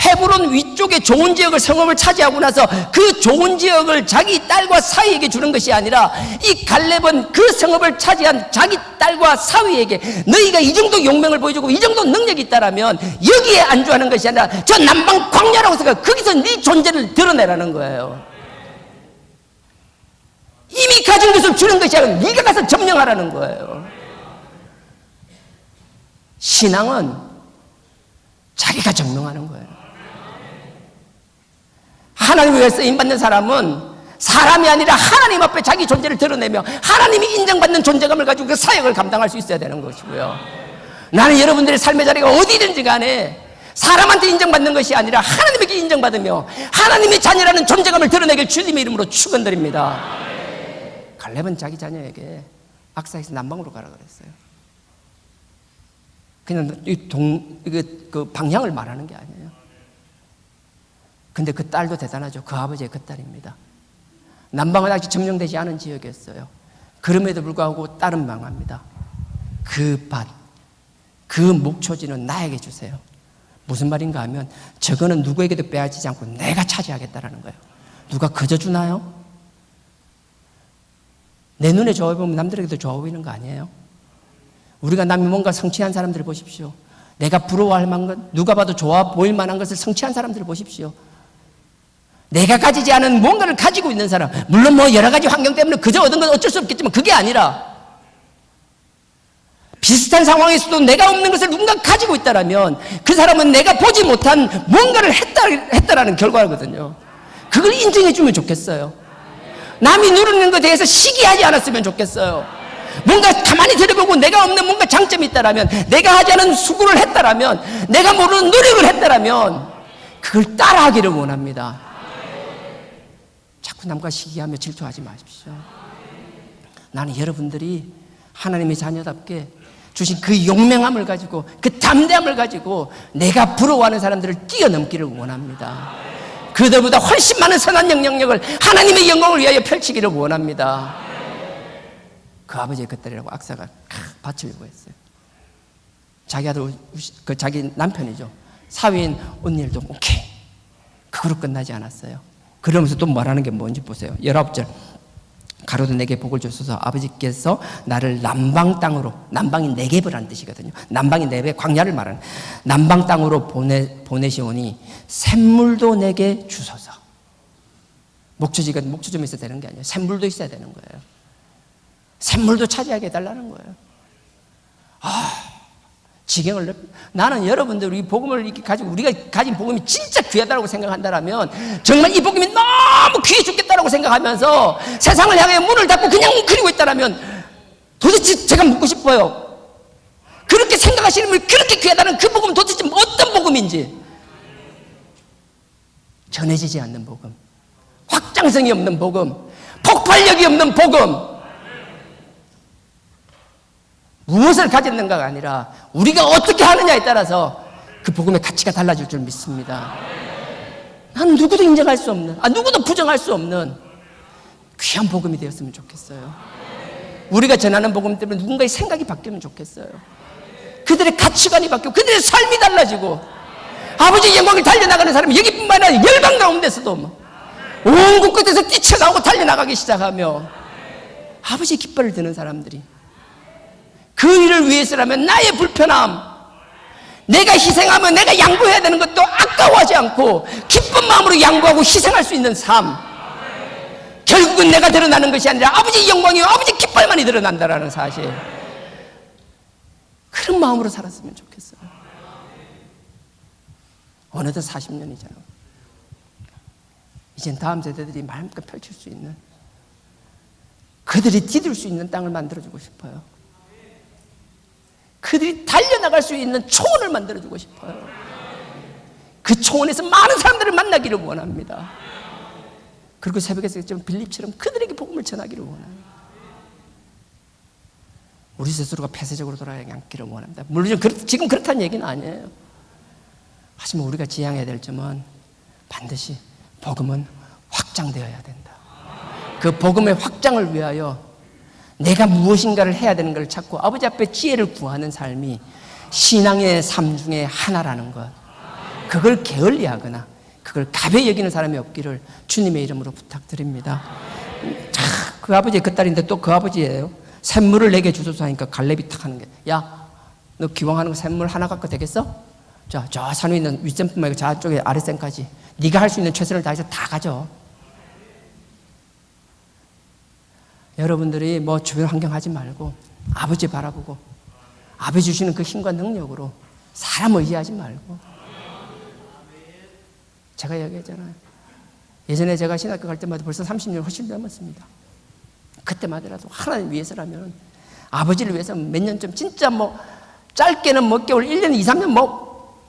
헤브론 위쪽에 좋은 지역을, 성읍을 차지하고 나서 그 좋은 지역을 자기 딸과 사위에게 주는 것이 아니라 이 갈렙은 그 성읍을 차지한 자기 딸과 사위에게 너희가 이 정도 용맹을 보여주고 이 정도 능력이 있다라면 여기에 안주하는 것이 아니라 저 남방 광야라고 생각, 거기서 네 존재를 드러내라는 거예요. 이미 가진 것을 주는 것이 아니라 네가 가서 점령하라는 거예요. 신앙은 자기가 증명하는 거예요. 하나님 위해 쓰임받는 사람은 사람이 아니라 하나님 앞에 자기 존재를 드러내며 하나님이 인정받는 존재감을 가지고 그 사역을 감당할 수 있어야 되는 것이고요. 나는 여러분들의 삶의 자리가 어디든지 간에 사람한테 인정받는 것이 아니라 하나님에게 인정받으며 하나님의 자녀라는 존재감을 드러내길 주님의 이름으로 축원드립니다. 갈렙은 자기 자녀에게 악사에서 남방으로 가라 그랬어요. 그냥 그 방향을 말하는 게 아니에요. 근데 그 딸도 대단하죠. 그 아버지의 그 딸입니다. 남방은 아직 점령되지 않은 지역이었어요. 그럼에도 불구하고 딸은 망합니다. 그 밭, 그 목초지는 나에게 주세요. 무슨 말인가 하면 저거는 누구에게도 빼앗기지 않고 내가 차지하겠다라는 거예요. 누가 그저 주나요? 내 눈에 좋아 보이면 남들에게도 좋아 보이는 거 아니에요? 우리가 남이 뭔가 성취한 사람들을 보십시오. 내가 부러워할 만한 것, 누가 봐도 좋아 보일 만한 것을 성취한 사람들을 보십시오. 내가 가지지 않은 뭔가를 가지고 있는 사람, 물론 뭐 여러 가지 환경 때문에 그저 얻은 건 어쩔 수 없겠지만 그게 아니라 비슷한 상황에서도 내가 없는 것을 누군가 가지고 있다면 그 사람은 내가 보지 못한 뭔가를 했다라는 결과거든요. 그걸 인정해 주면 좋겠어요. 남이 누르는 것에 대해서 시기하지 않았으면 좋겠어요. 뭔가 가만히 들여보고 내가 없는 뭔가 장점이 있다라면, 내가 하지 않은 수고를 했다라면, 내가 모르는 노력을 했다라면 그걸 따라하기를 원합니다. 자꾸 남과 시기하며 질투하지 마십시오. 나는 여러분들이 하나님의 자녀답게 주신 그 용맹함을 가지고, 그 담대함을 가지고 내가 부러워하는 사람들을 뛰어넘기를 원합니다. 그들보다 훨씬 많은 선한 영향력을 하나님의 영광을 위하여 펼치기를 원합니다. 그 아버지의 그 딸이라고 악사가 바치려고 했어요. 자기 아들, 자기 남편이죠. 사위인 언니도 오케이. 그거로 끝나지 않았어요. 그러면서 또 말하는 게 뭔지 보세요. 19절. 가로도 내게 복을 주소서. 아버지께서 나를 남방 땅으로, 남방이 네겝이라는 뜻이거든요. 남방이 네겝, 광야를 말하는 남방 땅으로 보내시오니 샘물도 내게 주소서. 목초지가 목초점에 있어야 되는 게 아니에요. 샘물도 있어야 되는 거예요. 샘물도 차지하게 해달라는 거예요. 지경을 나는 여러분들 이 복음을 이렇게 가지고 우리가 가진 복음이 진짜 귀하다고 생각한다면 정말 이 복음이 너무 귀해 죽겠다고 생각하면서 세상을 향해 문을 닫고 그냥 웅크리고 있다면 도대체 제가 묻고 싶어요. 그렇게 생각하시는 분이 그렇게 귀하다는 그 복음은 도대체 어떤 복음인지. 전해지지 않는 복음, 확장성이 없는 복음, 폭발력이 없는 복음. 무엇을 가졌는가가 아니라 우리가 어떻게 하느냐에 따라서 그 복음의 가치가 달라질 줄 믿습니다. 난 누구도 인정할 수 없는, 누구도 부정할 수 없는 귀한 복음이 되었으면 좋겠어요. 우리가 전하는 복음 때문에 누군가의 생각이 바뀌면 좋겠어요. 그들의 가치관이 바뀌고 그들의 삶이 달라지고 아버지의 영광을 달려나가는 사람이 여기뿐만 아니라 열방 가운데서도 온 곳곳에서 뛰쳐나오고 달려나가기 시작하며 아버지의 깃발을 드는 사람들이 그 일을 위해서라면 나의 불편함, 내가 희생하면 내가 양보해야 되는 것도 아까워하지 않고 기쁜 마음으로 양보하고 희생할 수 있는 삶. 결국은 내가 드러나는 것이 아니라 아버지의 영광이요 아버지의 깃발만이 드러난다라는 사실. 그런 마음으로 살았으면 좋겠어요. 어느덧 40년이잖아요. 이젠 다음 세대들이 마음껏 펼칠 수 있는, 그들이 디딜 수 있는 땅을 만들어주고 싶어요. 그들이 달려나갈 수 있는 초원을 만들어주고 싶어요. 그 초원에서 많은 사람들을 만나기를 원합니다. 그리고 새벽에서 빌립처럼 그들에게 복음을 전하기를 원합니다. 우리 스스로가 폐쇄적으로 돌아가지 않기를 원합니다. 물론 지금 그렇다는 얘기는 아니에요. 하지만 우리가 지향해야 될 점은 반드시 복음은 확장되어야 된다. 그 복음의 확장을 위하여 내가 무엇인가를 해야 되는 걸 찾고 아버지 앞에 지혜를 구하는 삶이 신앙의 삶 중에 하나라는 것, 그걸 게을리하거나 그걸 가벼이 여기는 사람이 없기를 주님의 이름으로 부탁드립니다. 그 아버지의 그 딸인데 또 그 아버지예요. 샘물을 내게 주소서 하니까 갈렙이 탁 하는 게, 야, 너 기왕하는 거 샘물 하나 갖고 되겠어? 자, 저 산 위에 있는 윗샘뿐만 아니고 저쪽에 아랫샘까지 네가 할 수 있는 최선을 다해서 다 가져. 여러분들이 뭐 주변 환경 하지 말고 아버지 바라보고 아버지 주시는 그 힘과 능력으로 사람 의지하지 말고. 제가 얘기했잖아요. 예전에 제가 신학교 갈 때마다 벌써 30년 훨씬 넘었습니다. 그때마다라도 하나님 위해서라면, 아버지를 위해서 몇 년쯤 진짜 뭐 짧게는 몇 개월, 1년, 2, 3년 뭐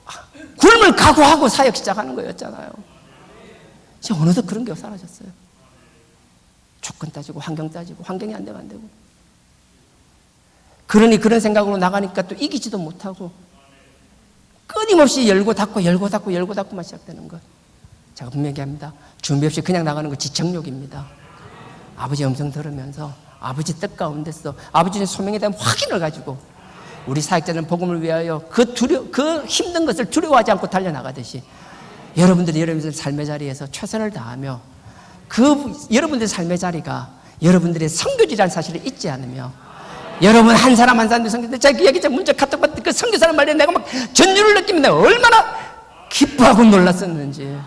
굶을 각오하고 사역 시작하는 거였잖아요. 이제 어느덧 그런 게 사라졌어요. 조건 따지고 환경 따지고 환경이 안 되면 안 되고, 그러니 그런 생각으로 나가니까 또 이기지도 못하고 끊임없이 열고 닫고 열고 닫고 열고 닫고만 시작되는 것. 제가 분명히 얘기합니다. 준비 없이 그냥 나가는 거 지청욕입니다. 아버지 음성 들으면서 아버지 뜻 가운데서 아버지의 소명에 대한 확인을 가지고 우리 사역자는 복음을 위하여 그 힘든 것을 두려워하지 않고 달려나가듯이 여러분들이 여러분들 삶의 자리에서 최선을 다하며 여러분들의 삶의 자리가 여러분들의 선교지라는 사실을 잊지 않으며, 여러분 한 사람 한 사람도 선교인데 제가 그 얘기 문자 카톡 받을 그 선교사람 말에 내가 막 전율을 느끼면 내가 얼마나 기뻐하고 놀랐었는지.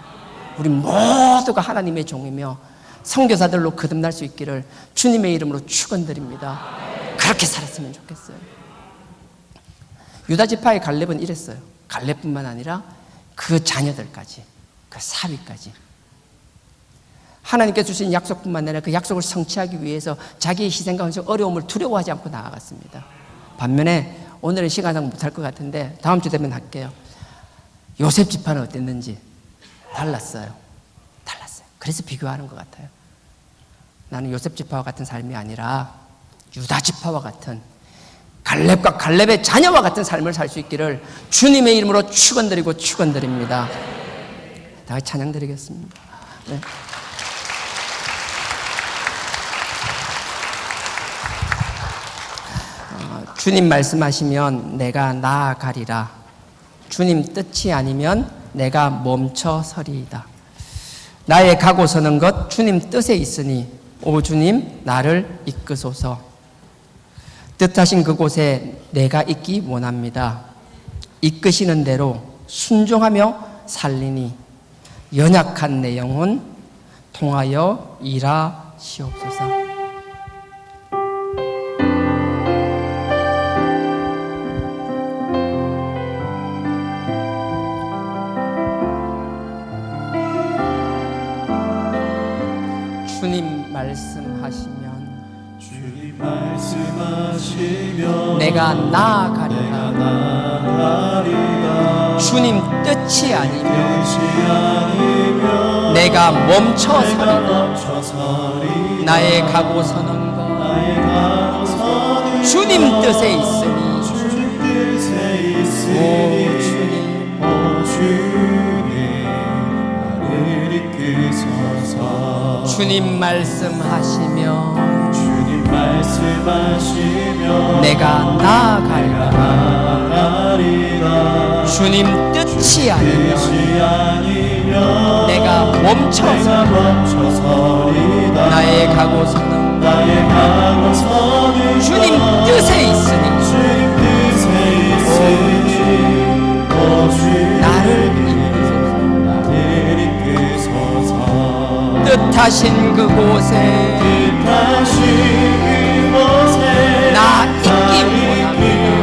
우리 모두가 하나님의 종이며 선교사들로 거듭날 수 있기를 주님의 이름으로 축원드립니다. 그렇게 살았으면 좋겠어요. 유다 지파의 갈렙은 이랬어요. 갈렙뿐만 아니라 그 자녀들까지, 그 사위까지 하나님께서 주신 약속뿐만 아니라 그 약속을 성취하기 위해서 자기의 희생과 어려움을 두려워하지 않고 나아갔습니다. 반면에 오늘은 시간상 못할 것 같은데 다음 주 되면 할게요. 요셉 지파는 어땠는지 달랐어요. 그래서 비교하는 것 같아요. 나는 요셉 지파와 같은 삶이 아니라 유다 지파와 같은, 갈렙과 갈렙의 자녀와 같은 삶을 살 수 있기를 주님의 이름으로 축원드립니다. 다 같이 찬양 드리겠습니다. 네. 주님 말씀하시면 내가 나아가리라. 주님 뜻이 아니면 내가 멈춰 서리이다. 나의 가고 서는 것 주님 뜻에 있으니 오 주님 나를 이끄소서. 뜻하신 그곳에 내가 있기 원합니다. 이끄시는 대로 순종하며 살리니 연약한 내 영혼 통하여 일하시옵소서. 주님 말씀하시면 내가 나아가리라. 주님 뜻이 아니면 내가 멈춰 서리라. 나의 가고 서는 것 주님 뜻에 있으니 오 주님 주님 말씀하시면 내가 나아가리라. 주님 뜻이 아니면 내가 멈춰서 나의 가고 서는 주님 뜻에 있으니 나를 이끄소서. 뜻하신 그곳에 나 있기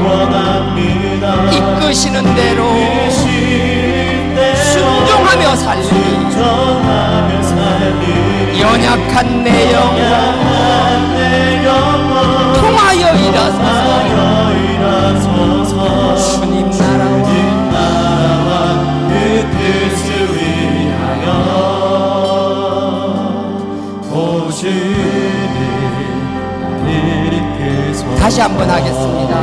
원합니다. 이끄시는 대로 순종하며 살리니 연약한 내 영혼 통하여 일하소서. 주님 나라와 그 뜻을 위하여 다시 한번 하겠습니다.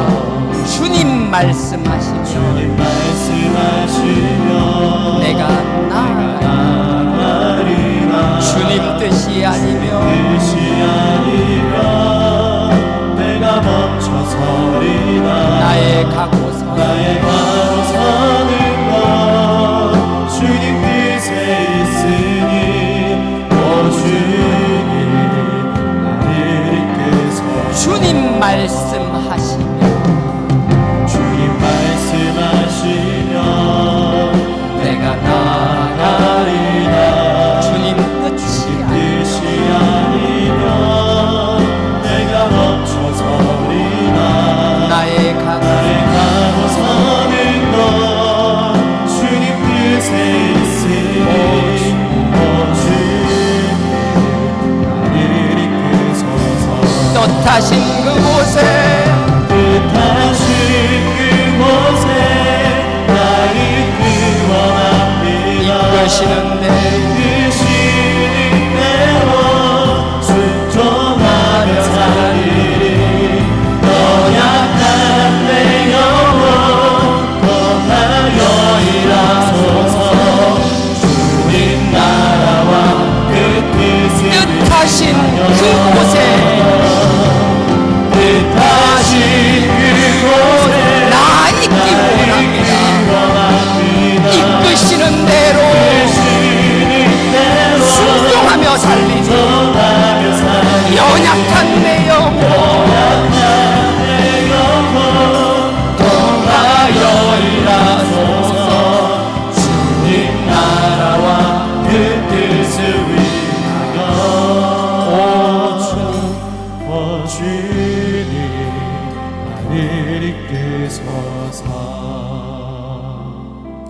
주님 말씀하시면 내가 나아가리라. 주님 뜻이 아니면 내가 멈춰 서리라. 나의 가고 서는 것 주님 뜻에 있으니 오 주님 말씀하시면 내가 나아가리라. 주님 뜻이 아니면 내가 멈춰 서리라. 나의 가고 서는 것 주님 뜻에 있으니 오 뜻하신 그곳에 나 있기 원합니다. 이끄시는 대로 순종하며 살리리. 연약한 내 영혼 통하여 일하소서. 주님 나라와 그 뜻하신 그곳에 나 있기 원합니다. 이끄시는 대로 순종하며 살리니 연약한 내 영혼 통하여 일하소서. 주님 나라와 그 뜻을 위하여 오 주님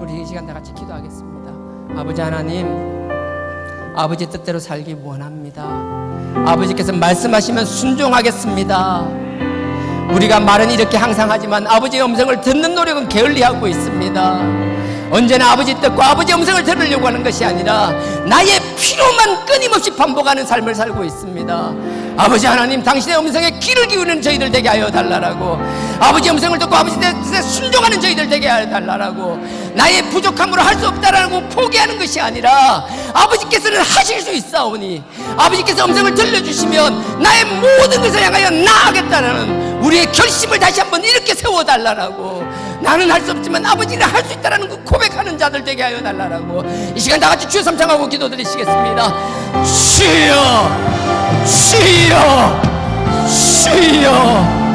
우리 이 시간 다 같이 기도하겠습니다. 아버지 하나님, 아버지 뜻대로 살기 원합니다. 아버지께서 말씀하시면 순종하겠습니다. 우리가 말은 이렇게 항상 하지만 아버지의 음성을 듣는 노력은 게을리하고 있습니다. 언제나 아버지 뜻과 아버지 음성을 들으려고 하는 것이 아니라 나의 필요만 끊임없이 반복하는 삶을 살고 있습니다. 아버지 하나님, 당신의 음성에 귀를 기울이는 저희들 되게 하여 달라라고, 아버지 음성을 듣고 아버지 뜻에 순종하는 저희들 되게 하여 달라라고, 나의 부족함으로 할 수 없다라고 포기하는 것이 아니라 아버지께서는 하실 수 있사오니 아버지께서 음성을 들려주시면 나의 모든 것을 향하여 나아가겠다라는 우리의 결심을 다시 한번 이렇게 세워달라라고, 나는 할 수 없지만 아버지는 할 수 있다라는 그 고백하는 자들 되게 하여 달라라고, 이 시간 다 같이 주여 삼창하고 기도드리시겠습니다. 주여, 주여, 주여.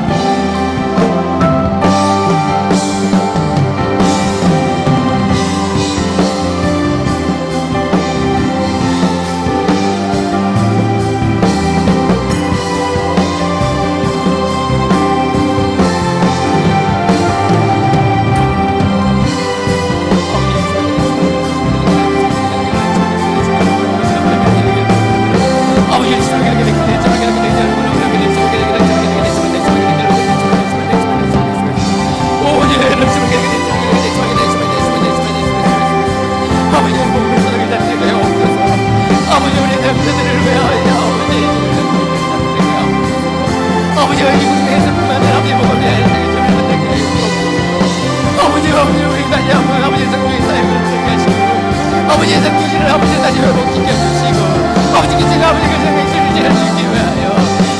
아버지의 성기를 아버지 다시 회복시켜 주시고, 아버지께 제가 아버지가 생명줄을 지어주기 위하여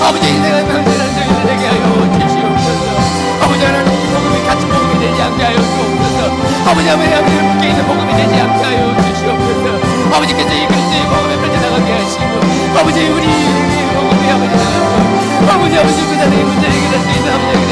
아버지의 인생을 명절한 저희를 되게 하여 주시옵소서. 아버지 하나님, 복음이 같이 복음이 되지 않게 하여 주옵소서. 아버지 묶여 있는 복음이 되지 않게 하여 주시옵소서. 아버지께서 이 그리스도의 복음에 펼쳐나가게 하시고, 아버지 우리 복음이 아버지 나가고, 아버지 그 자리에 문제를 해결할 수 있는 아버지에게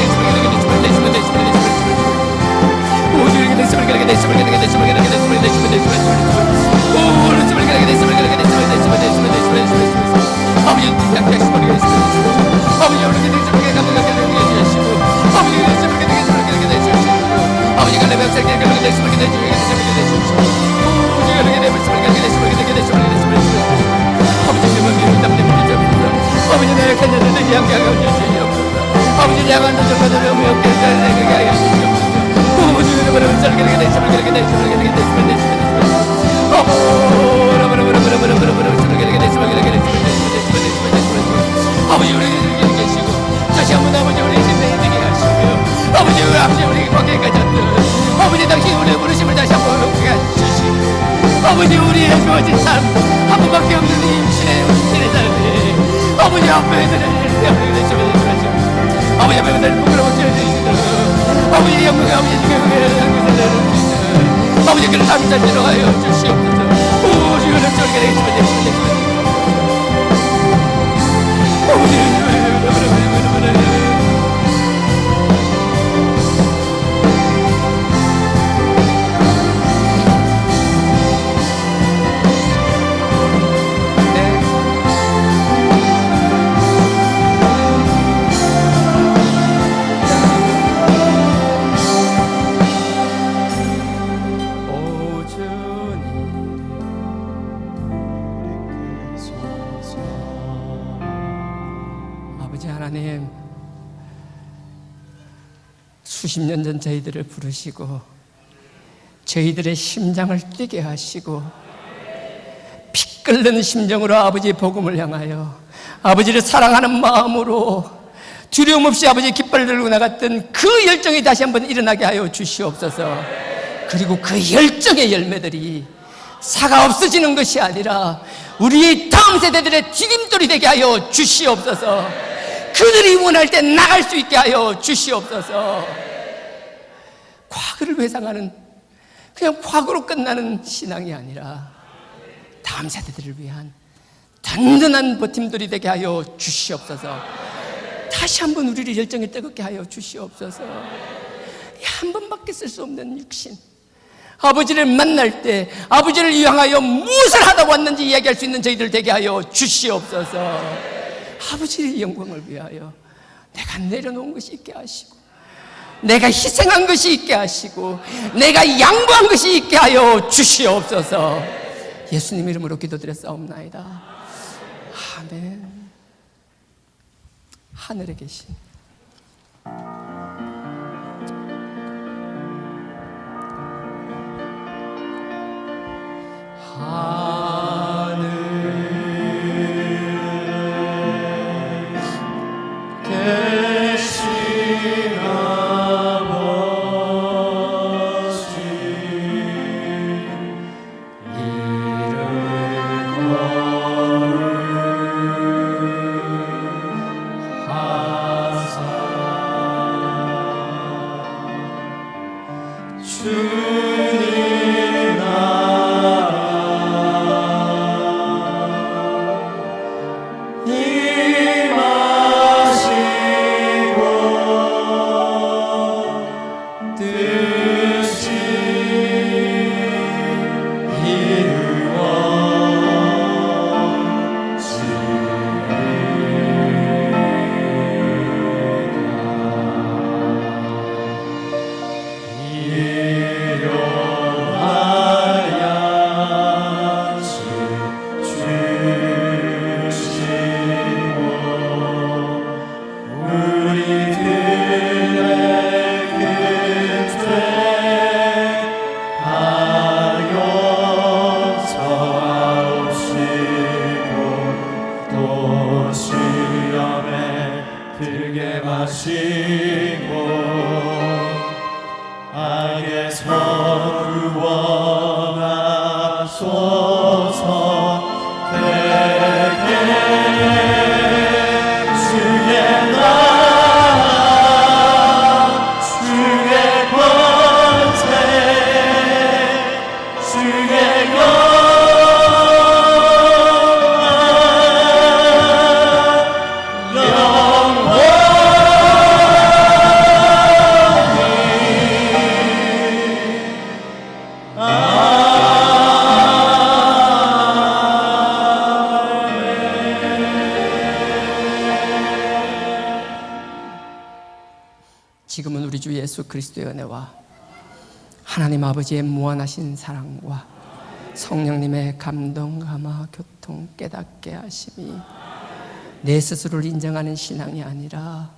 아버지 양한 도전받으며 무역대를 내게 하여 주시옵소서. 아버지 우리에게 계시고 다시 한번 아버지 우리 인생에 되게 하시고요. 아버지 우리 관계가 졌든 아버지 당신 우리의 부르심을 다시 한번 높게 해주시고, 아버지 우리의 주어진 삶 한 번밖에 없는 이 임신의 삶이 아버지 앞에 드리는 되시면 되시고, 아버지 앞에 드리는 부끄러운 죄를 주시도록 아버지 영광의 아버지 중에 아버지 그런 삶을 잘 들어가요 주시옵소서. 오 주여 저리가 되시면 되시면 하나님, 수십 년 전 저희들을 부르시고 저희들의 심장을 뛰게 하시고 피 끓는 심정으로 아버지의 복음을 향하여 아버지를 사랑하는 마음으로 두려움 없이 아버지의 깃발을 들고 나갔던 그 열정이 다시 한번 일어나게 하여 주시옵소서. 그리고 그 열정의 열매들이 사가 없어지는 것이 아니라 우리의 다음 세대들의 디딤돌이 되게 하여 주시옵소서. 그들이 원할 때 나갈 수 있게 하여 주시옵소서. 과거를 회상하는 그냥 과거로 끝나는 신앙이 아니라 다음 세대들을 위한 든든한 버팀돌이 되게 하여 주시옵소서. 다시 한번 우리를 열정에 뜨겁게 하여 주시옵소서. 한 번밖에 쓸 수 없는 육신, 아버지를 만날 때 아버지를 향하여 무엇을 하다 왔는지 이야기할 수 있는 저희들 되게 하여 주시옵소서. 아버지의 영광을 위하여 내가 내려놓은 것이 있게 하시고, 내가 희생한 것이 있게 하시고, 내가 양보한 것이 있게 하여 주시옵소서. 예수님 이름으로 기도드렸사옵나이다. 아멘. 하늘에 계신 하시고 악에서 구원하소서. 내게 주의 나라 주의 권세 주의 지금은 우리 주 예수 그리스도의 은혜와 하나님 아버지의 무한하신 사랑과 성령님의 감동, 감화, 교통, 깨닫게 하심이 내 스스로를 인정하는 신앙이 아니라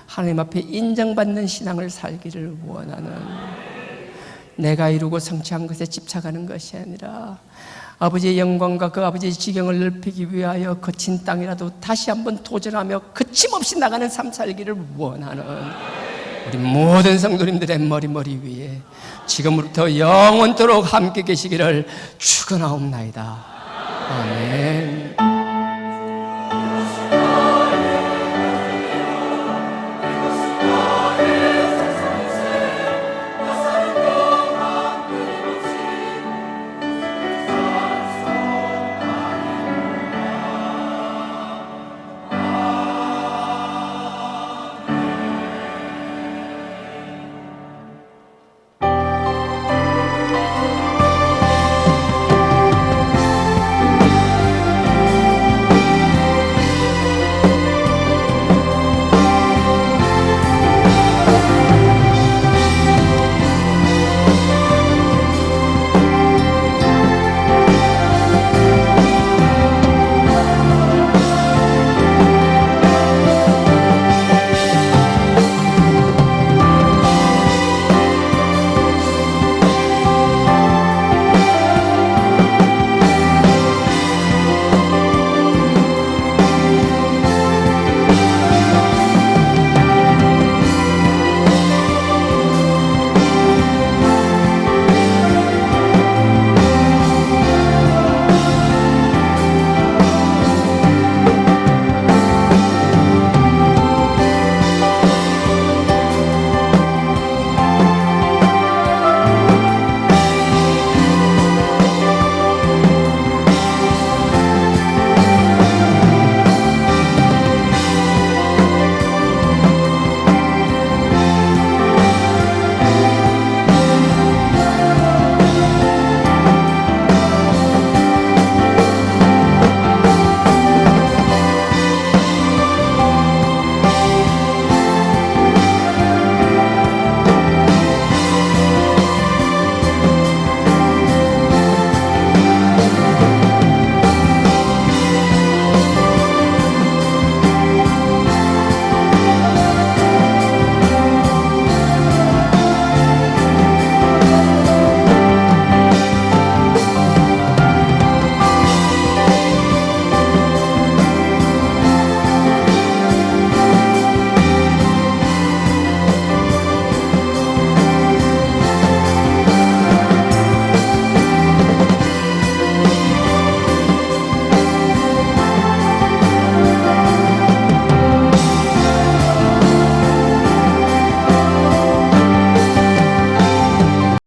하나님 앞에 인정받는 신앙을 살기를 원하는, 내가 이루고 성취한 것에 집착하는 것이 아니라 아버지의 영광과 그 아버지의 지경을 넓히기 위하여 거친 땅이라도 다시 한번 도전하며 거침없이 나가는 삶 살기를 원하는 우리 모든 성도님들의 머리 위에 지금부터 영원토록 함께 계시기를 축원하옵나이다. 아멘.